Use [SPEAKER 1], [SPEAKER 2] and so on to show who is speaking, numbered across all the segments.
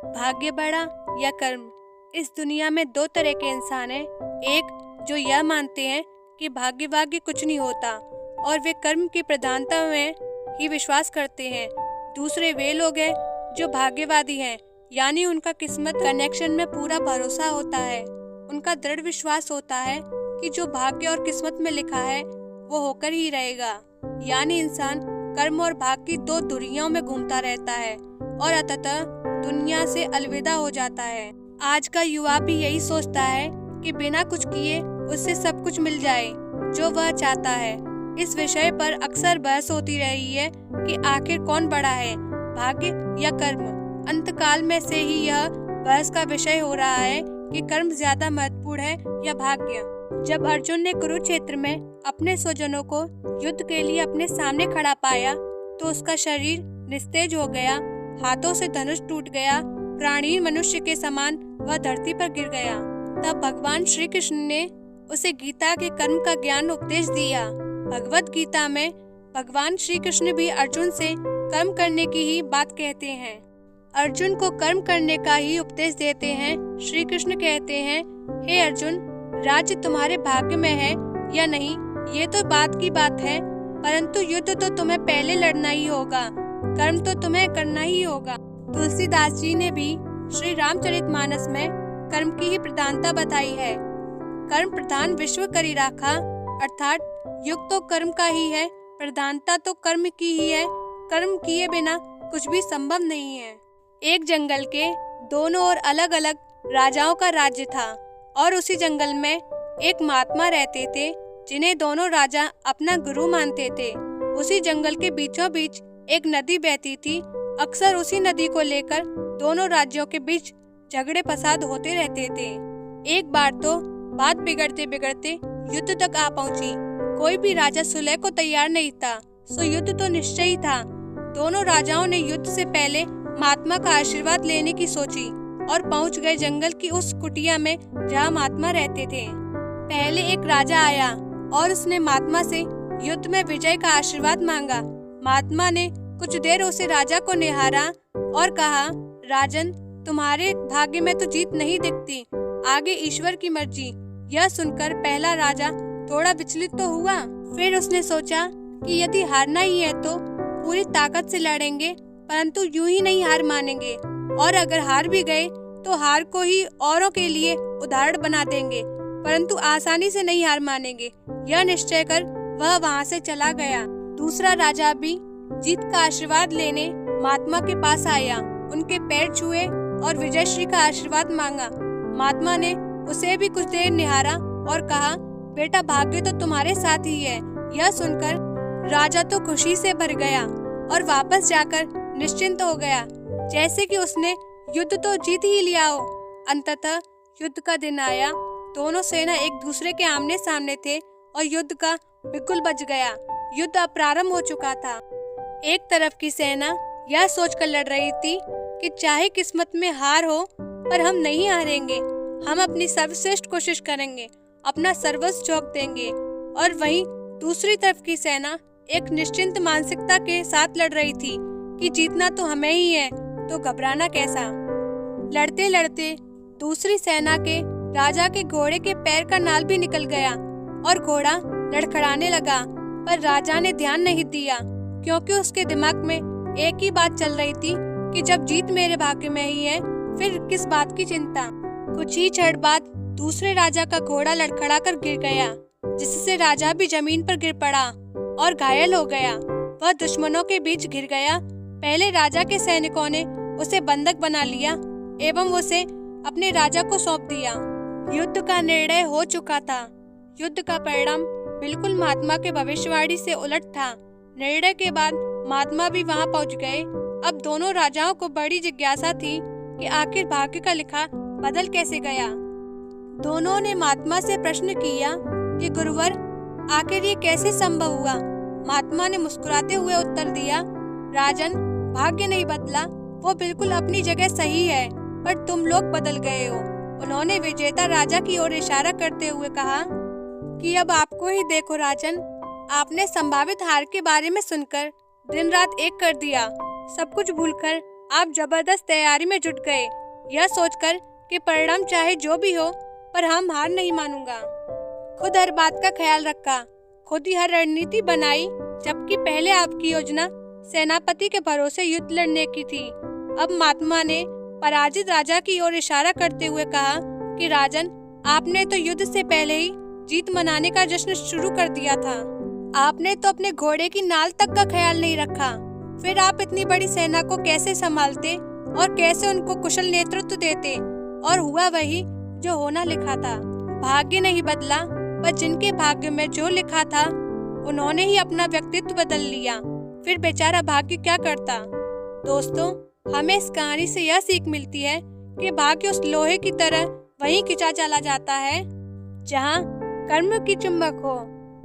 [SPEAKER 1] भाग्य बड़ा या कर्म। इस दुनिया में दो तरह के इंसान हैं। एक जो यह मानते हैं कि भाग्य कुछ नहीं होता और वे कर्म की प्रधानता में ही विश्वास करते हैं। दूसरे वे लोग हैं जो भाग्यवादी हैं, यानी उनका किस्मत कनेक्शन में पूरा भरोसा होता है। उनका दृढ़ विश्वास होता है कि जो भाग्य और किस्मत में लिखा है वो होकर ही रहेगा। यानी इंसान कर्म और भाग्य की दो दुनियाओं में घूमता रहता है और अंततः दुनिया से अलविदा हो जाता है। आज का युवा भी यही सोचता है कि बिना कुछ किए उससे सब कुछ मिल जाए जो वह चाहता है। इस विषय पर अक्सर बहस होती रही है कि आखिर कौन बड़ा है, भाग्य या कर्म। अंतकाल में से ही यह बहस का विषय हो रहा है कि कर्म ज्यादा महत्वपूर्ण है या भाग्य। जब अर्जुन ने कुरुक्षेत्र में अपने स्वजनों को युद्ध के लिए अपने सामने खड़ा पाया तो उसका शरीर निस्तेज हो गया, हाथों से धनुष टूट गया, प्राणीन मनुष्य के समान वह धरती पर गिर गया। तब भगवान श्री कृष्ण ने उसे गीता के कर्म का ज्ञान उपदेश दिया। भगवत गीता में भगवान श्री कृष्ण भी अर्जुन से कर्म करने की ही बात कहते हैं। अर्जुन को कर्म करने का ही उपदेश देते हैं। श्री कृष्ण कहते हैं, हे अर्जुन, राज्य तुम्हारे भाग्य में है या नहीं ये तो बात की बात है, परंतु युद्ध तो तुम्हें पहले लड़ना ही होगा, कर्म तो तुम्हें करना ही होगा। तुलसीदास जी ने भी श्री रामचरितमानस में कर्म की ही प्रधानता बताई है। कर्म प्रधान विश्व करी राखा, अर्थात युग तो कर्म का ही है, प्रधानता तो कर्म की ही है। कर्म किए बिना कुछ भी संभव नहीं है। एक जंगल के दोनों ओर अलग अलग राजाओं का राज्य था और उसी जंगल में एक महात्मा रहते थे जिन्हें दोनों राजा अपना गुरु मानते थे। उसी जंगल के बीचों बीच एक नदी बहती थी। अक्सर उसी नदी को लेकर दोनों राज्यों के बीच झगड़े फसाद होते रहते थे। एक बार तो बात बिगड़ते बिगड़ते युद्ध तक आ पहुंची। कोई भी राजा सुलह को तैयार नहीं था, सो युद्ध तो निश्चय ही था। दोनों राजाओं ने युद्ध से पहले महात्मा का आशीर्वाद लेने की सोची और पहुंच गए जंगल की उस कुटिया में जहां महात्मा रहते थे। पहले एक राजा आया और उसने महात्मा से युद्ध में विजय का आशीर्वाद मांगा। महात्मा ने कुछ देर उसे राजा को निहारा और कहा, राजन, तुम्हारे भाग्य में तो जीत नहीं दिखती, आगे ईश्वर की मर्जी। यह सुनकर पहला राजा थोड़ा विचलित तो हुआ, फिर उसने सोचा कि यदि हारना ही है तो पूरी ताकत से लड़ेंगे, परंतु यूं ही नहीं हार मानेंगे, और अगर हार भी गए तो हार को ही औरों के लिए उदाहरण बना देंगे, परंतु आसानी से नहीं हार मानेंगे। यह निश्चय कर वह वहां से चला गया। दूसरा राजा भी जीत का आशीर्वाद लेने महात्मा के पास आया, उनके पैर छुए और विजयश्री का आशीर्वाद मांगा। महात्मा ने उसे भी कुछ देर निहारा और कहा, बेटा, भाग्य तो तुम्हारे साथ ही है। यह सुनकर राजा तो खुशी से भर गया और वापस जाकर निश्चिंत हो गया, जैसे कि उसने युद्ध तो जीत ही लिया हो। अंततः युद्ध का दिन आया। दोनों सेना एक दूसरे के आमने सामने थे और युद्ध का बिल्कुल बज गया। युद्ध अब प्रारंभ हो चुका था। एक तरफ की सेना यह सोचकर लड़ रही थी कि चाहे किस्मत में हार हो, पर हम नहीं हारेंगे, हम अपनी सर्वश्रेष्ठ कोशिश करेंगे, अपना सर्वस्व झोंक देंगे। और वहीं दूसरी तरफ की सेना एक निश्चिंत मानसिकता के साथ लड़ रही थी कि जीतना तो हमें ही है, तो घबराना कैसा। लड़ते लड़ते दूसरी सेना के राजा के घोड़े के पैर का नाल भी निकल गया और घोड़ा लड़खड़ाने लगा, पर राजा ने ध्यान नहीं दिया, क्योंकि उसके दिमाग में एक ही बात चल रही थी कि जब जीत मेरे भाग्य में ही है, फिर किस बात की चिंता। कुछ ही क्षण बाद दूसरे राजा का घोड़ा लड़खड़ा कर गिर गया, जिससे राजा भी जमीन पर गिर पड़ा और घायल हो गया। वह दुश्मनों के बीच घिर गया। पहले राजा के सैनिकों ने उसे बंधक बना लिया एवं उसे अपने राजा को सौंप दिया। युद्ध का निर्णय हो चुका था। युद्ध का परिणाम बिल्कुल महात्मा के भविष्यवाणी से उलट था। निर्णय के बाद महात्मा भी वहां पहुंच गए। अब दोनों राजाओं को बड़ी जिज्ञासा थी कि आखिर भाग्य का लिखा बदल कैसे गया। दोनों ने महात्मा से प्रश्न किया कि गुरुवर, आखिर ये कैसे संभव हुआ। महात्मा ने मुस्कुराते हुए उत्तर दिया, राजन, भाग्य नहीं बदला, वो बिल्कुल अपनी जगह सही है, पर तुम लोग बदल गए हो। उन्होंने विजेता राजा की ओर इशारा करते हुए कहा कि अब आपको ही देखो राजन, आपने संभावित हार के बारे में सुनकर दिन रात एक कर दिया। सब कुछ भूलकर आप जबरदस्त तैयारी में जुट गए, यह सोचकर कि परिणाम चाहे जो भी हो पर हम हार नहीं मानूंगा। खुद हर बात का ख्याल रखा, खुद ही हर रणनीति बनाई, जबकि पहले आपकी योजना सेनापति के भरोसे युद्ध लड़ने की थी। अब महात्मा ने पराजित राजा की ओर इशारा करते हुए कहा कि राजन, आपने तो युद्ध से पहले ही जीत मनाने का जश्न शुरू कर दिया था। आपने तो अपने घोड़े की नाल तक का ख्याल नहीं रखा। फिर आप इतनी बड़ी सेना को कैसे संभालते और कैसे उनको कुशल नेतृत्व देते? और हुआ वही जो होना लिखा था। भाग्य नहीं बदला, पर जिनके भाग्य में जो लिखा था उन्होंने ही अपना व्यक्तित्व बदल लिया। फिर बेचारा भाग्य क्या करता? दोस्तों, हमें इस कहानी से यह सीख मिलती है कि भाग्य उस लोहे की तरह वहीं खिंचा चला जाता है जहां कर्म की चुंबक हो।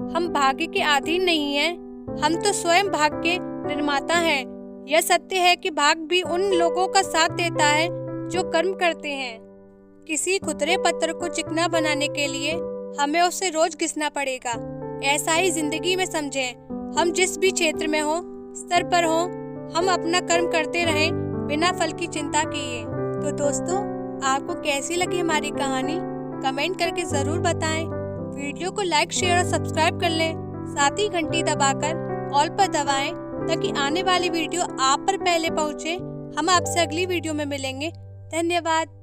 [SPEAKER 1] हम भाग्य के अधीन नहीं हैं, हम तो स्वयं भाग्य के निर्माता हैं। यह सत्य है कि भाग्य भी उन लोगों का साथ देता है जो कर्म करते हैं। किसी खुदरे पत्थर को चिकना बनाने के लिए हमें उसे रोज घिसना पड़ेगा। ऐसा ही जिंदगी में समझें। हम जिस भी क्षेत्र में हो, स्तर पर हो, हम अपना कर्म करते रहें बिना फल की चिंता किए। तो दोस्तों, आपको कैसी लगी हमारी कहानी? कमेंट करके ज़रूर बताएं। वीडियो को लाइक, शेयर और सब्सक्राइब कर लें। साथ ही घंटी दबाकर ऑल पर दबाएं ताकि आने वाली वीडियो आप पर पहले पहुंचे। हम आपसे अगली वीडियो में मिलेंगे। धन्यवाद।